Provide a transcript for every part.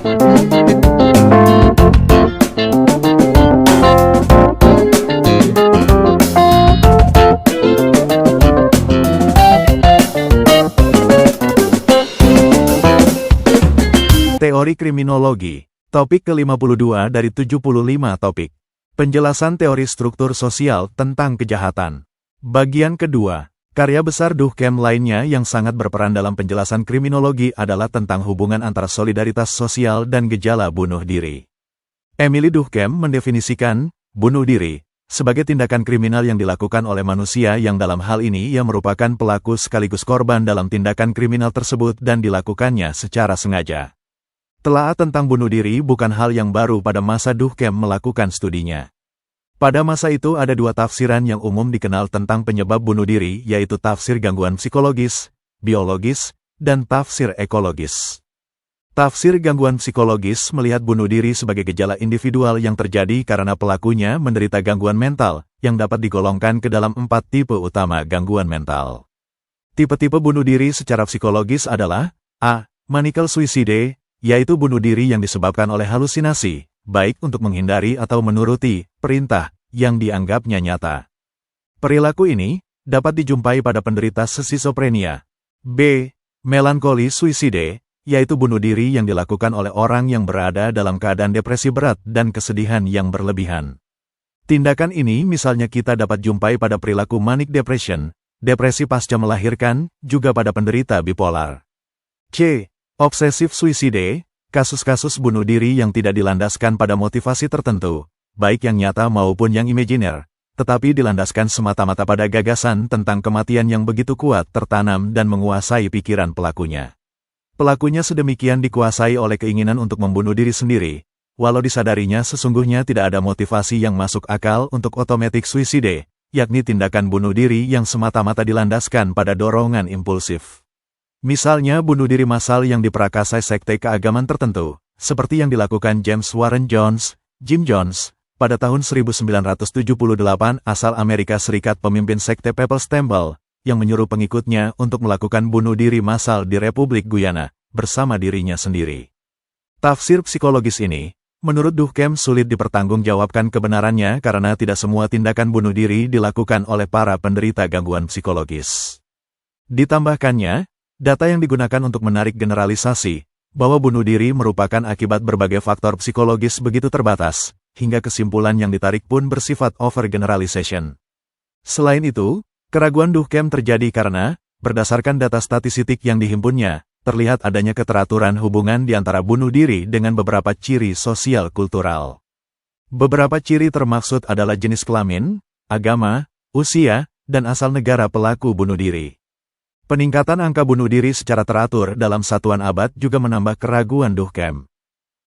Teori Kriminologi, topik ke-52 dari 75 topik. Penjelasan teori struktur sosial tentang kejahatan. Bagian kedua, karya besar Durkheim lainnya yang sangat berperan dalam penjelasan kriminologi adalah tentang hubungan antara solidaritas sosial dan gejala bunuh diri. Émile Durkheim mendefinisikan bunuh diri sebagai tindakan kriminal yang dilakukan oleh manusia yang dalam hal ini ia merupakan pelaku sekaligus korban dalam tindakan kriminal tersebut dan dilakukannya secara sengaja. Telaah tentang bunuh diri bukan hal yang baru pada masa Durkheim melakukan studinya. Pada masa itu ada dua tafsiran yang umum dikenal tentang penyebab bunuh diri, yaitu tafsir gangguan psikologis, biologis, dan tafsir ekologis. Tafsir gangguan psikologis melihat bunuh diri sebagai gejala individual yang terjadi karena pelakunya menderita gangguan mental, yang dapat digolongkan ke dalam 4 tipe utama gangguan mental. Tipe-tipe bunuh diri secara psikologis adalah A. Maniacal suicide, yaitu bunuh diri yang disebabkan oleh halusinasi, baik untuk menghindari atau menuruti perintah yang dianggapnya nyata. Perilaku ini dapat dijumpai pada penderita skizofrenia. B. Melancholy suicide, yaitu bunuh diri yang dilakukan oleh orang yang berada dalam keadaan depresi berat dan kesedihan yang berlebihan. Tindakan ini misalnya kita dapat jumpai pada perilaku manic depression, depresi pasca melahirkan, juga pada penderita bipolar. C. Obsessive suicide, kasus-kasus bunuh diri yang tidak dilandaskan pada motivasi tertentu, baik yang nyata maupun yang imajiner, tetapi dilandaskan semata-mata pada gagasan tentang kematian yang begitu kuat tertanam dan menguasai pikiran pelakunya. Pelakunya sedemikian dikuasai oleh keinginan untuk membunuh diri sendiri, walau disadarinya sesungguhnya tidak ada motivasi yang masuk akal untuk automatic suicide, yakni tindakan bunuh diri yang semata-mata dilandaskan pada dorongan impulsif. Misalnya bunuh diri massal yang diperakasai sekte keagamaan tertentu, seperti yang dilakukan James Warren Jones, Jim Jones, pada tahun 1978 asal Amerika Serikat, pemimpin sekte People's Temple, yang menyuruh pengikutnya untuk melakukan bunuh diri massal di Republik Guyana, bersama dirinya sendiri. Tafsir psikologis ini, menurut Durkheim sulit dipertanggungjawabkan kebenarannya karena tidak semua tindakan bunuh diri dilakukan oleh para penderita gangguan psikologis. Ditambahkannya, data yang digunakan untuk menarik generalisasi, bahwa bunuh diri merupakan akibat berbagai faktor psikologis begitu terbatas, hingga kesimpulan yang ditarik pun bersifat overgeneralization. Selain itu, keraguan Durkheim terjadi karena, berdasarkan data statistik yang dihimpunnya, terlihat adanya keteraturan hubungan di antara bunuh diri dengan beberapa ciri sosial kultural. Beberapa ciri termaksud adalah jenis kelamin, agama, usia, dan asal negara pelaku bunuh diri. Peningkatan angka bunuh diri secara teratur dalam satuan abad juga menambah keraguan Durkheim.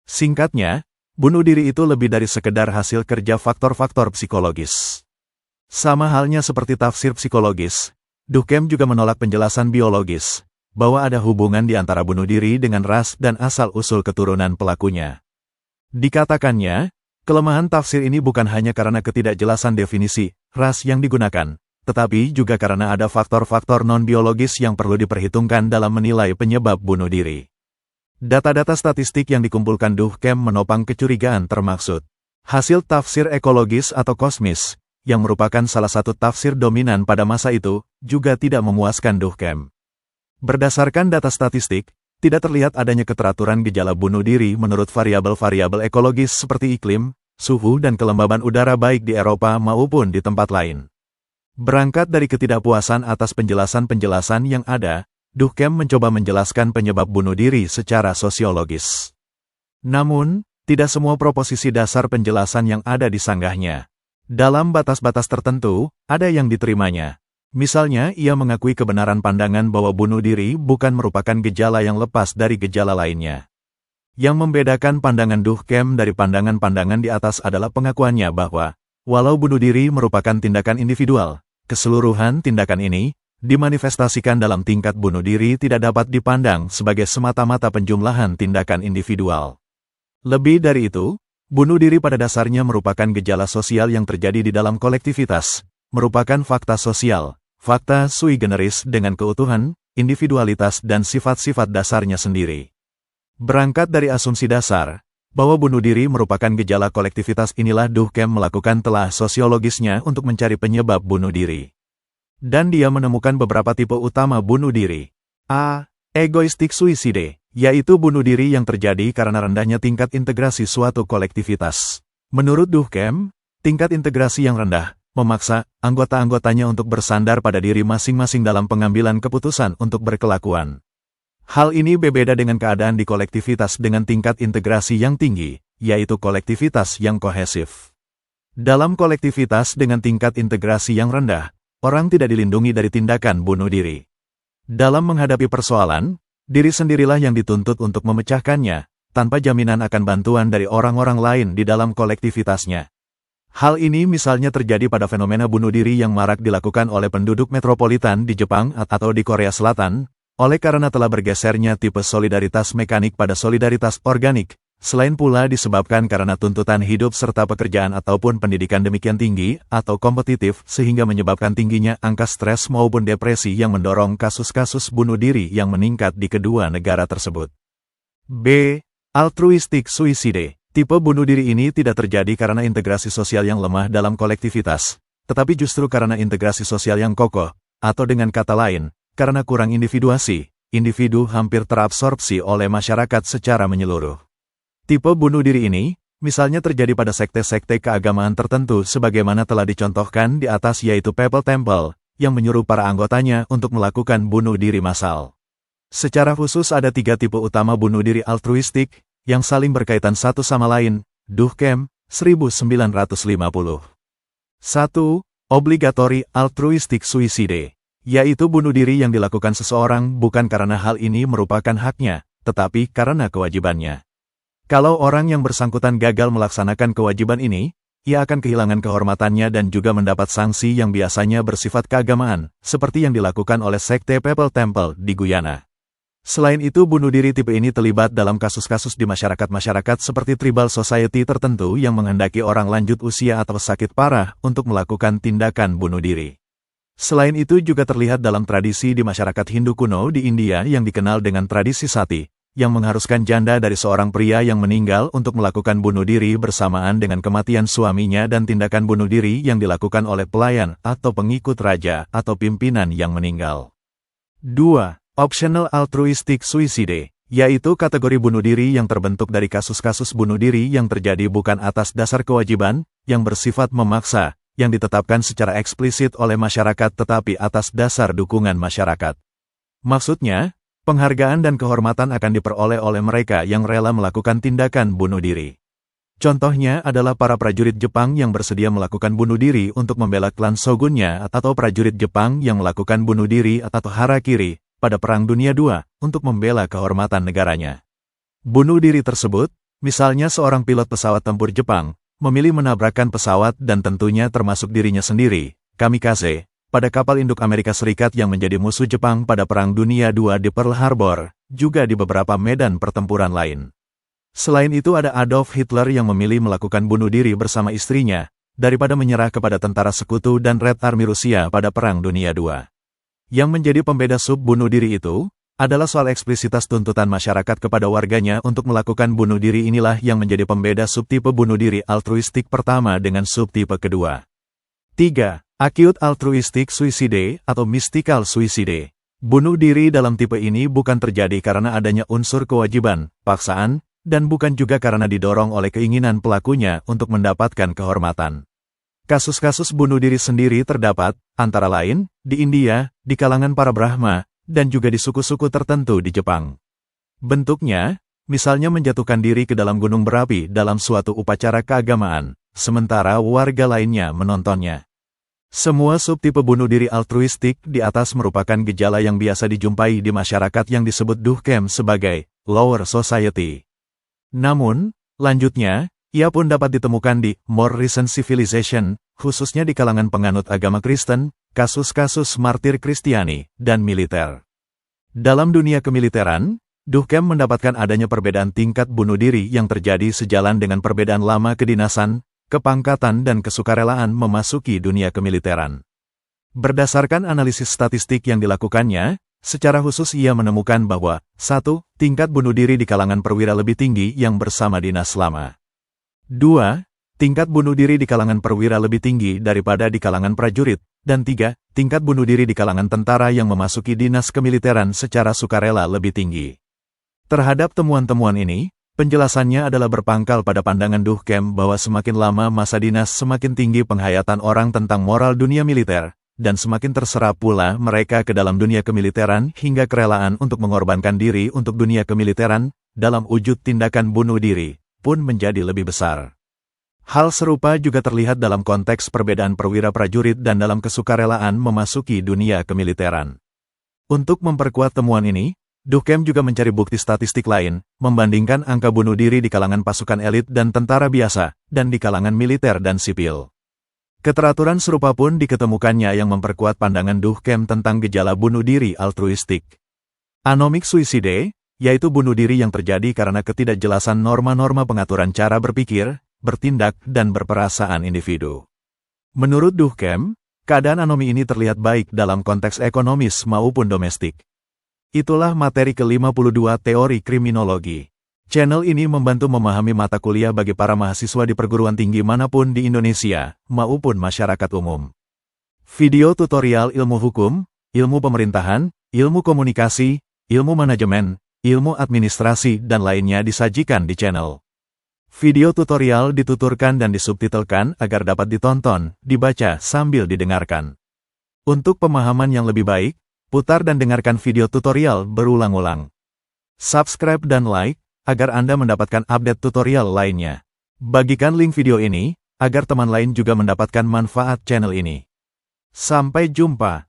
Singkatnya, bunuh diri itu lebih dari sekedar hasil kerja faktor-faktor psikologis. Sama halnya seperti tafsir psikologis, Durkheim juga menolak penjelasan biologis, bahwa ada hubungan di antara bunuh diri dengan ras dan asal-usul keturunan pelakunya. Dikatakannya, kelemahan tafsir ini bukan hanya karena ketidakjelasan definisi ras yang digunakan, tetapi juga karena ada faktor-faktor non-biologis yang perlu diperhitungkan dalam menilai penyebab bunuh diri. Data-data statistik yang dikumpulkan Durkheim menopang kecurigaan termaksud hasil tafsir ekologis atau kosmis, yang merupakan salah satu tafsir dominan pada masa itu, juga tidak memuaskan Durkheim. Berdasarkan data statistik, tidak terlihat adanya keteraturan gejala bunuh diri menurut variabel-variabel ekologis seperti iklim, suhu dan kelembaban udara baik di Eropa maupun di tempat lain. Berangkat dari ketidakpuasan atas penjelasan-penjelasan yang ada, Durkheim mencoba menjelaskan penyebab bunuh diri secara sosiologis. Namun, tidak semua proposisi dasar penjelasan yang ada disanggahnya. Dalam batas-batas tertentu, ada yang diterimanya. Misalnya, ia mengakui kebenaran pandangan bahwa bunuh diri bukan merupakan gejala yang lepas dari gejala lainnya. Yang membedakan pandangan Durkheim dari pandangan-pandangan di atas adalah pengakuannya bahwa, walau bunuh diri merupakan tindakan individual, keseluruhan tindakan ini dimanifestasikan dalam tingkat bunuh diri tidak dapat dipandang sebagai semata-mata penjumlahan tindakan individual. Lebih dari itu, bunuh diri pada dasarnya merupakan gejala sosial yang terjadi di dalam kolektivitas, merupakan fakta sosial, fakta sui generis dengan keutuhan, individualitas dan sifat-sifat dasarnya sendiri. Berangkat dari asumsi dasar, bahwa bunuh diri merupakan gejala kolektivitas, inilah Durkheim melakukan telah sosiologisnya untuk mencari penyebab bunuh diri. Dan dia menemukan beberapa tipe utama bunuh diri. A. Egoistic suicide, yaitu bunuh diri yang terjadi karena rendahnya tingkat integrasi suatu kolektivitas. Menurut Durkheim, tingkat integrasi yang rendah memaksa anggota-anggotanya untuk bersandar pada diri masing-masing dalam pengambilan keputusan untuk berkelakuan. Hal ini berbeda dengan keadaan di kolektivitas dengan tingkat integrasi yang tinggi, yaitu kolektivitas yang kohesif. Dalam kolektivitas dengan tingkat integrasi yang rendah, orang tidak dilindungi dari tindakan bunuh diri. Dalam menghadapi persoalan, diri sendirilah yang dituntut untuk memecahkannya, tanpa jaminan akan bantuan dari orang-orang lain di dalam kolektivitasnya. Hal ini misalnya terjadi pada fenomena bunuh diri yang marak dilakukan oleh penduduk metropolitan di Jepang atau di Korea Selatan, oleh karena telah bergesernya tipe solidaritas mekanik pada solidaritas organik, selain pula disebabkan karena tuntutan hidup serta pekerjaan ataupun pendidikan demikian tinggi atau kompetitif sehingga menyebabkan tingginya angka stres maupun depresi yang mendorong kasus-kasus bunuh diri yang meningkat di kedua negara tersebut. B. Altruistic suicide. Tipe bunuh diri ini tidak terjadi karena integrasi sosial yang lemah dalam kolektivitas, tetapi justru karena integrasi sosial yang kokoh, atau dengan kata lain, karena kurang individuasi, individu hampir terabsorpsi oleh masyarakat secara menyeluruh. Tipe bunuh diri ini, misalnya terjadi pada sekte-sekte keagamaan tertentu sebagaimana telah dicontohkan di atas yaitu Papal Temple, yang menyuruh para anggotanya untuk melakukan bunuh diri massal. Secara khusus ada 3 tipe utama bunuh diri altruistik, yang saling berkaitan satu sama lain, Durkheim, 1950. 1. Obligatory altruistic suicide, yaitu bunuh diri yang dilakukan seseorang bukan karena hal ini merupakan haknya, tetapi karena kewajibannya. Kalau orang yang bersangkutan gagal melaksanakan kewajiban ini, ia akan kehilangan kehormatannya dan juga mendapat sanksi yang biasanya bersifat keagamaan, seperti yang dilakukan oleh sekte Papal Temple di Guyana. Selain itu, bunuh diri tipe ini terlibat dalam kasus-kasus di masyarakat-masyarakat seperti tribal society tertentu yang menghendaki orang lanjut usia atau sakit parah untuk melakukan tindakan bunuh diri. Selain itu juga terlihat dalam tradisi di masyarakat Hindu kuno di India yang dikenal dengan tradisi sati, yang mengharuskan janda dari seorang pria yang meninggal untuk melakukan bunuh diri bersamaan dengan kematian suaminya dan tindakan bunuh diri yang dilakukan oleh pelayan atau pengikut raja atau pimpinan yang meninggal. 2. Optional altruistic suicide, yaitu kategori bunuh diri yang terbentuk dari kasus-kasus bunuh diri yang terjadi bukan atas dasar kewajiban, yang bersifat memaksa, yang ditetapkan secara eksplisit oleh masyarakat tetapi atas dasar dukungan masyarakat. Maksudnya, penghargaan dan kehormatan akan diperoleh oleh mereka yang rela melakukan tindakan bunuh diri. Contohnya adalah para prajurit Jepang yang bersedia melakukan bunuh diri untuk membela klan shogunnya atau prajurit Jepang yang melakukan bunuh diri atau harakiri pada Perang Dunia II untuk membela kehormatan negaranya. Bunuh diri tersebut, misalnya seorang pilot pesawat tempur Jepang, memilih menabrakkan pesawat dan tentunya termasuk dirinya sendiri, kamikaze, pada kapal induk Amerika Serikat yang menjadi musuh Jepang pada Perang Dunia II di Pearl Harbor, juga di beberapa medan pertempuran lain. Selain itu ada Adolf Hitler yang memilih melakukan bunuh diri bersama istrinya, daripada menyerah kepada tentara sekutu dan Red Army Rusia pada Perang Dunia II. Yang menjadi pembeda sub bunuh diri itu, adalah soal eksplisitas tuntutan masyarakat kepada warganya untuk melakukan bunuh diri. Inilah yang menjadi pembeda subtipe bunuh diri altruistik pertama dengan subtipe kedua. 3. Acute altruistic suicide atau mystical suicide. Bunuh diri dalam tipe ini bukan terjadi karena adanya unsur kewajiban, paksaan, dan bukan juga karena didorong oleh keinginan pelakunya untuk mendapatkan kehormatan. Kasus-kasus bunuh diri sendiri terdapat, antara lain, di India, di kalangan para Brahma, dan juga di suku-suku tertentu di Jepang. Bentuknya, misalnya menjatuhkan diri ke dalam gunung berapi dalam suatu upacara keagamaan, sementara warga lainnya menontonnya. Semua subtipe bunuh diri altruistik di atas merupakan gejala yang biasa dijumpai di masyarakat yang disebut Durkheim sebagai lower society. Namun, lanjutnya, ia pun dapat ditemukan di more recent civilization, khususnya di kalangan penganut agama Kristen, kasus-kasus martir Kristiani, dan militer. Dalam dunia kemiliteran, Durkheim mendapatkan adanya perbedaan tingkat bunuh diri yang terjadi sejalan dengan perbedaan lama kedinasan, kepangkatan dan kesukarelaan memasuki dunia kemiliteran. Berdasarkan analisis statistik yang dilakukannya, Secara khusus ia menemukan bahwa 1. Tingkat bunuh diri di kalangan perwira lebih tinggi yang bersama dinas lama. 2. Tingkat bunuh diri di kalangan perwira lebih tinggi daripada di kalangan prajurit. Dan 3. Tingkat bunuh diri di kalangan tentara yang memasuki dinas kemiliteran secara sukarela lebih tinggi. Terhadap temuan-temuan ini, penjelasannya adalah berpangkal pada pandangan Durkheim bahwa semakin lama masa dinas semakin tinggi penghayatan orang tentang moral dunia militer, dan semakin terserap pula mereka ke dalam dunia kemiliteran hingga kerelaan untuk mengorbankan diri untuk dunia kemiliteran, dalam wujud tindakan bunuh diri, pun menjadi lebih besar. Hal serupa juga terlihat dalam konteks perbedaan perwira prajurit dan dalam kesukarelaan memasuki dunia kemiliteran. Untuk memperkuat temuan ini, Durkheim juga mencari bukti statistik lain, membandingkan angka bunuh diri di kalangan pasukan elit dan tentara biasa, dan di kalangan militer dan sipil. Keteraturan serupa pun diketemukannya yang memperkuat pandangan Durkheim tentang gejala bunuh diri altruistik. Anomic suicide, yaitu bunuh diri yang terjadi karena ketidakjelasan norma-norma pengaturan cara berpikir, bertindak, dan berperasaan individu. Menurut Durkheim, keadaan anomi ini terlihat baik dalam konteks ekonomis maupun domestik. Itulah materi ke-52 teori kriminologi. Channel ini membantu memahami mata kuliah bagi para mahasiswa di perguruan tinggi manapun di Indonesia, maupun masyarakat umum. Video tutorial ilmu hukum, ilmu pemerintahan, ilmu komunikasi, ilmu manajemen, ilmu administrasi, dan lainnya disajikan di channel. Video tutorial dituturkan dan disubtitelkan agar dapat ditonton, dibaca, sambil didengarkan. Untuk pemahaman yang lebih baik, putar dan dengarkan video tutorial berulang-ulang. Subscribe dan like, agar Anda mendapatkan update tutorial lainnya. Bagikan link video ini, agar teman lain juga mendapatkan manfaat channel ini. Sampai jumpa.